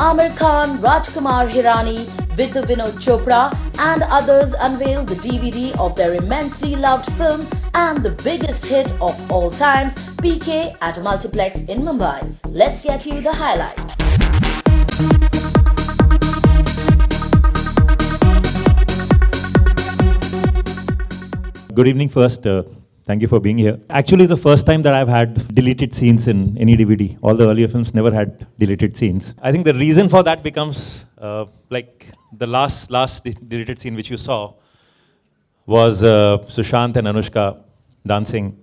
Amir Khan, Rajkumar Hirani, Vidya Vinod Chopra and others unveiled the DVD of their immensely loved film and the biggest hit of all times, PK, at a multiplex in Mumbai. Let's get you the highlights. Good evening first. Thank you for being here. Actually, it's the first time that I've had deleted scenes in any DVD. All the earlier films never had deleted scenes. I think the reason for that becomes like the last deleted scene which you saw was Sushant and Anushka dancing.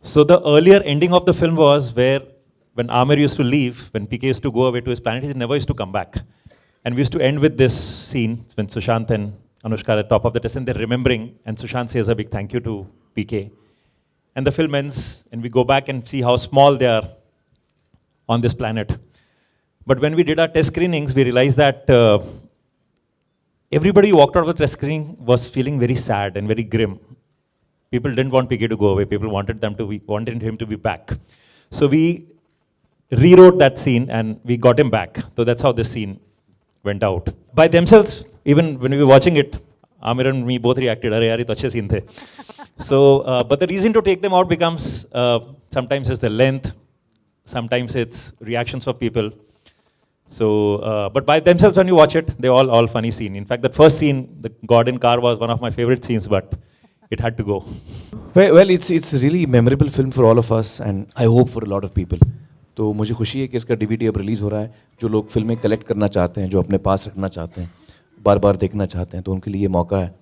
So the earlier ending of the film was where when Amir used to leave, when PK used to go away to his planet, he never used to come back. And we used to end with this scene when Sushant and Anushka at the top of the test and they're remembering, and Sushant says a big thank you to PK. And the film ends and we go back and see how small they are on this planet. But when we did our test screenings, we realized that everybody who walked out of the test screening was feeling very sad and very grim. People didn't want PK to go away. People wanted him to be back. So we rewrote that scene and we got him back. So that's how this scene went out. By themselves, even when we were watching it, Amir and me both reacted, "Arey yaar, ye to achhe scene the." So, but the reason to take them out becomes sometimes it's the length, sometimes it's reactions of people. So, but by themselves, when you watch it, they're all funny scene. In fact, that first scene, the Gordon car, was one of my favorite scenes, but it had to go. Well, it's a really memorable film for all of us, and I hope for a lot of people. तो मुझे खुशी है कि इसका DVD अब release हो रहा है. जो लोग फिल्में कलेक्ट करना चाहते हैं, जो अपने पास रखना चाहते हैं, बार बार देखना चाहते हैं, तो उनके लिए ये मौका है.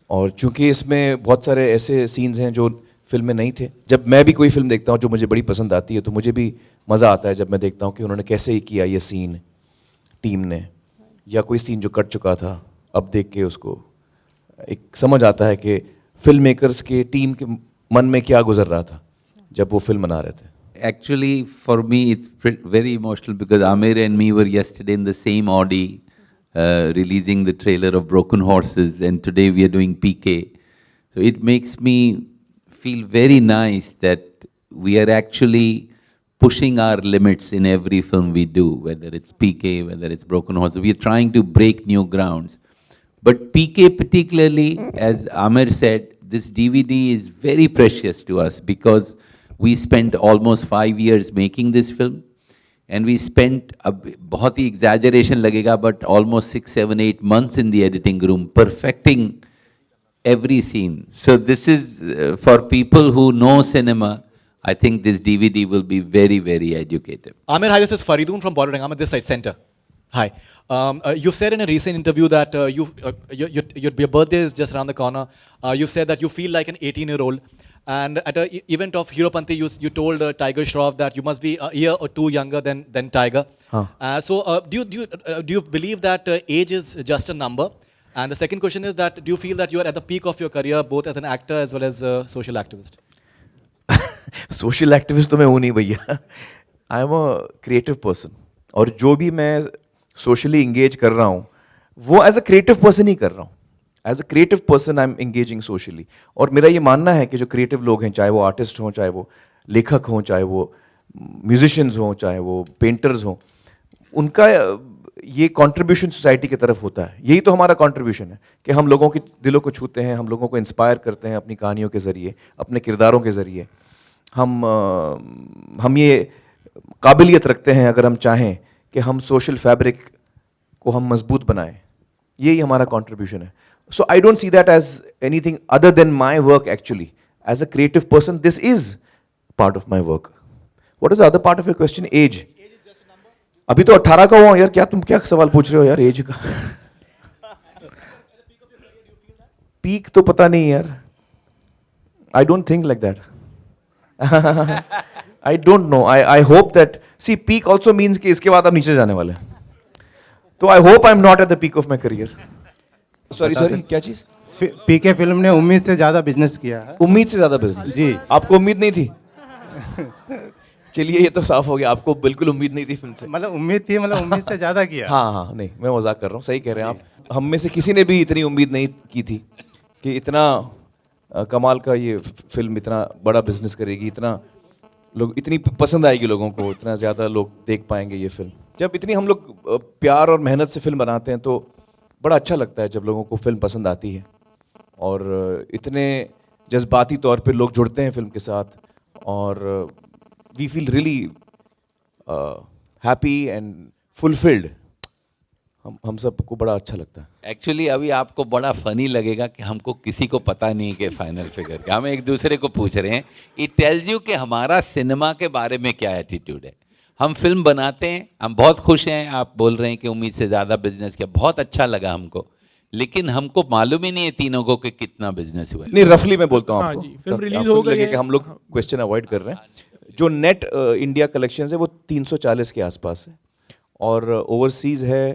और चूंकि इसमें बहुत सारे ऐसे सीन्स हैं जो फिल्म में नहीं थे. जब मैं भी कोई फिल्म देखता हूँ जो मुझे बड़ी पसंद आती है, तो मुझे भी मज़ा आता है जब मैं देखता हूँ कि उन्होंने कैसे ही किया ये सीन टीम ने, या कोई सीन जो कट चुका था, अब देख के उसको एक समझ आता है कि फिल्म मेकर्स के टीम के मन में क्या गुजर रहा था जब वो फिल्म बना रहे थे. Actually, for me, it's very emotional because Amir and me were yesterday in the same Audi releasing the trailer of Broken Horses, and today we are doing PK. So it makes me feel very nice that we are actually pushing our limits in every film we do, whether it's PK, whether it's Broken Horses. We are trying to break new grounds. But PK particularly, as Amir said, this DVD is very precious to us because we spent almost 5 years making this film, and we spent बहुत ही exaggeration लगेगा, but almost 6, 7, 8 months in the editing room perfecting every scene. So this is for people who know cinema. I think this DVD will be very, very educative. Amir, hi, this is Faridun from Bordering. I'm at this side, center. Hi. You've said in a recent interview that your birthday is just around the corner. You've said that you feel like an 18-year-old. And at an event of Heropanti, you told Tiger Shroff that you must be a year or two younger than Tiger. Huh. So do you believe that age is just a number? And the second question is that do you feel that you are at the peak of your career both as an actor as well as a social activist? Social activist तो मैं हूँ नहीं भैया. I am a creative person, और जो भी मैं socially engage कर रहा हूँ वो एज अ क्रिएटिव पर्सन ही कर रहा हूँ. As a creative person I am engaging socially. और मेरा ये मानना है कि जो क्रिएटिव लोग हैं, चाहे वो आर्टिस्ट हों, चाहे वो लेखक हों, चाहे वो म्यूजिशियंस हों, चाहे वो पेंटर्स हों, उनका ये कंट्रीब्यूशन सोसाइटी की तरफ होता है. यही तो हमारा कंट्रीब्यूशन है कि हम लोगों के दिलों को छूते हैं, हम लोगों को इंस्पायर करते हैं अपनी कहानियों के ज़रिए, अपने किरदारों के ज़रिए. हम ये काबिलियत रखते हैं, अगर हम चाहें, कि हम सोशल फैब्रिक को हम मजबूत बनाएं. यही हमारा कंट्रीब्यूशन है. So I don't see that as anything other than my work actually. As a creative person, this is part of my work. What is the other part of your question? Age. Age is just a number. अभी तो 18 का हुआ यार. क्या तुम क्या सवाल पूछ रहे हो यार एज का? पीक तो पता नहीं यार. I don't think like that. I don't know. I hope that. See, peak also means कि इसके बाद आप नीचे जाने वाले. तो I hope I'm not at the peak of my career. Sorry क्या चीज? पीके फिल्म ने उम्मीद से ज्यादा बिजनेस किया है. उम्मीद से ज्यादा बिजनेस? जी. आपको उम्मीद नहीं थी? चलिए ये तो साफ हो गया, आपको बिल्कुल उम्मीद नहीं थी फिल्म से. मतलब उम्मीद थी, मतलब उम्मीद से ज्यादा किया. हाँ, नहीं मैं मजाक कर रहा हूँ. सही कह रहे हैं आप. हम में से किसी ने भी इतनी उम्मीद नहीं की थी कि इतना कमाल का ये फिल्म इतना बड़ा बिजनेस करेगी, इतना लोग इतनी पसंद आएगी लोगों को, इतना ज़्यादा लोग देख पाएंगे ये फिल्म। जब इतनी हम लोग प्यार और मेहनत से फिल्म बनाते हैं तो बड़ा अच्छा लगता है जब लोगों को फिल्म पसंद आती है और इतने जज्बाती तौर पे लोग जुड़ते हैं फिल्म के साथ और we feel really happy and fulfilled. हम सबको बड़ा अच्छा लगता है। एक्चुअली अभी आपको बड़ा फनी लगेगा कि हमको किसी को पता नहीं कि फाइनल फिगर का, हम एक दूसरे को पूछ रहे हैं। इट टेल्स यू कि हमारा सिनेमा के बारे में क्या एटीट्यूड है। हम फिल्म बनाते हैं, हम बहुत खुश हैं, आप बोल रहे हैं कि उम्मीद से ज़्यादा बिजनेस किया, बहुत अच्छा लगा हमको, लेकिन हमको मालूम ही नहीं है तीनों को कि कितना बिजनेस हुआ है। नहीं, रफली मैं बोलता हूँ हाँ आपको, जी, फिल्म तब रिलीज आपको हो गई लगे है। कि हम लोग क्वेश्चन अवॉइड कर रहे हैं। जो नेट इंडिया कलेक्शन है वो 340 के आसपास है और ओवरसीज है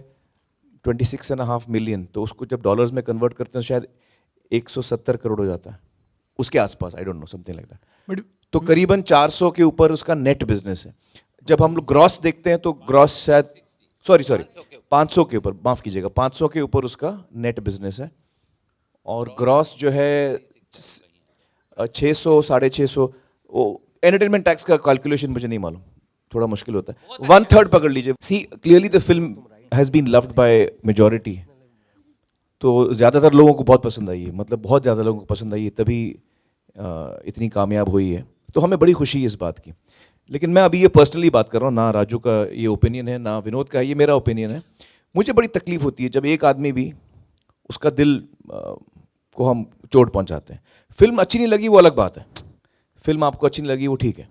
26.5 मिलियन। तो उसको जब डॉलर्स में कन्वर्ट करते हैं शायद 170 करोड़ हो जाता है, उसके आसपास, I don't know, something like that. तो करीबन 400 के ऊपर उसका नेट बिजनेस है। जब हम लोग ग्रॉस देखते हैं तो ग्रॉस शायद सॉरी 500 के ऊपर, माफ़ कीजिएगा, 500 के ऊपर उसका नेट बिजनेस है और ग्रॉस जो है 600 650। वो एंटरटेनमेंट टैक्स का कैलकुलेशन मुझे नहीं मालूम, थोड़ा मुश्किल होता है। 1/3 पकड़ लीजिए। See clearly the film has been loved by majority, तो ज़्यादातर लोगों को बहुत पसंद आई है, मतलब बहुत ज़्यादा लोगों को पसंद आई है, तभी इतनी कामयाब हुई है। तो हमें बड़ी खुशी है इस बात की। लेकिन मैं अभी ये पर्सनली बात कर रहा हूँ, ना राजू का ये ओपिनियन है ना विनोद का है, ये मेरा ओपिनियन है। मुझे बड़ी तकलीफ होती है जब एक आदमी भी उसका दिल को हम चोट पहुँचाते हैं। फिल्म अच्छी नहीं लगी वो अलग बात है, फिल्म आपको अच्छी नहीं लगी वो ठीक है,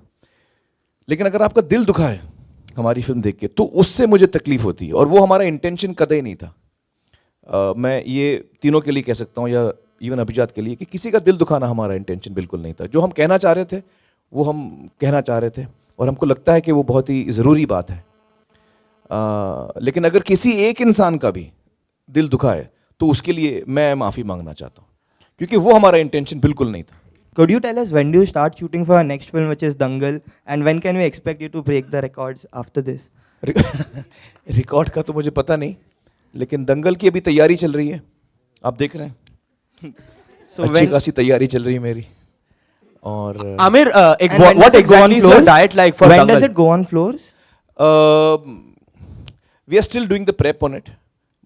लेकिन अगर आपका दिल दुखा है हमारी फिल्म देख के तो उससे मुझे तकलीफ होती है और वो हमारा इंटेंशन कतई नहीं था। मैं ये तीनों के लिए कह सकता हूँ या इवन अभिजात के लिए कि किसी का दिल दुखाना हमारा इंटेंशन बिल्कुल नहीं था। जो हम कहना चाह रहे थे वो हम कहना चाह रहे थे और हमको लगता है कि वो बहुत ही ज़रूरी बात है। लेकिन अगर किसी एक इंसान का भी दिल दुखा है तो उसके लिए मैं माफ़ी मांगना चाहता हूँ, क्योंकि वो हमारा इंटेंशन बिल्कुल नहीं था। Could you tell us when do you start shooting for our next film, which is Dangal, and when can we expect you to break the records after this? Record का तो मुझे पता नहीं, लेकिन दंगल की अभी तैयारी चल रही है, आप देख रहे हैं। So अच्छी when खासी तैयारी चल रही है मेरी। और Amir, and when what does it go on exactly is your floors? diet like for when Dangal? does it go on floors? we are still doing the prep on it,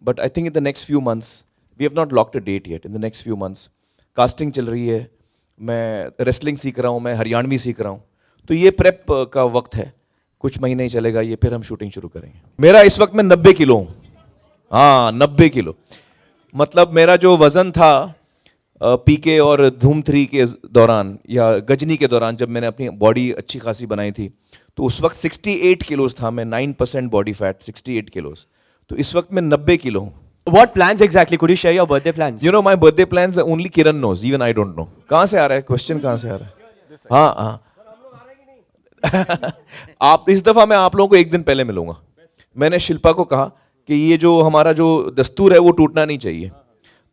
but I think in the next few months, we have not locked a date yet. In the next few months, casting चल रही है, मैं wrestling सीख रहा हूँ, मैं हरियाणवी सीख रहा हूँ, तो ये प्रेप का वक्त है, कुछ महीने ही चलेगा ये, फिर हम शूटिंग शुरू करेंगे। मेरा इस वक्त मैं 90 किलो हूँ, हाँ 90 किलो, मतलब मेरा जो वज़न था पीके और धूम 3 के दौरान या गजनी के दौरान जब मैंने अपनी बॉडी अच्छी खासी बनाई थी तो उस वक्त 68 किलोज था मैं, 9% बॉडी फैट, 68 किलोज। तो इस वक्त मैं 90 किलो हूँ। What plans exactly? Could you share your birthday plans? You know my birthday plans only Kiran knows, even I don't know. कहाँ से आ रहा है क्वेश्चन, कहाँ से आ रहा है? हाँ हाँ आप इस दफ़ा मैं आप लोगों को एक दिन पहले मिलूंगा। मैंने शिल्पा को कहा कि ये जो हमारा जो दस्तूर है वो टूटना नहीं चाहिए,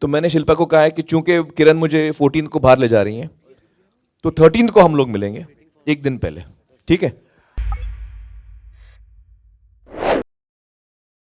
तो मैंने शिल्पा को कहा है कि चूंकि किरण मुझे 14 को बाहर ले जा रही हैं तो 13 को हम लोग मिलेंगे एक दिन पहले, ठीक है?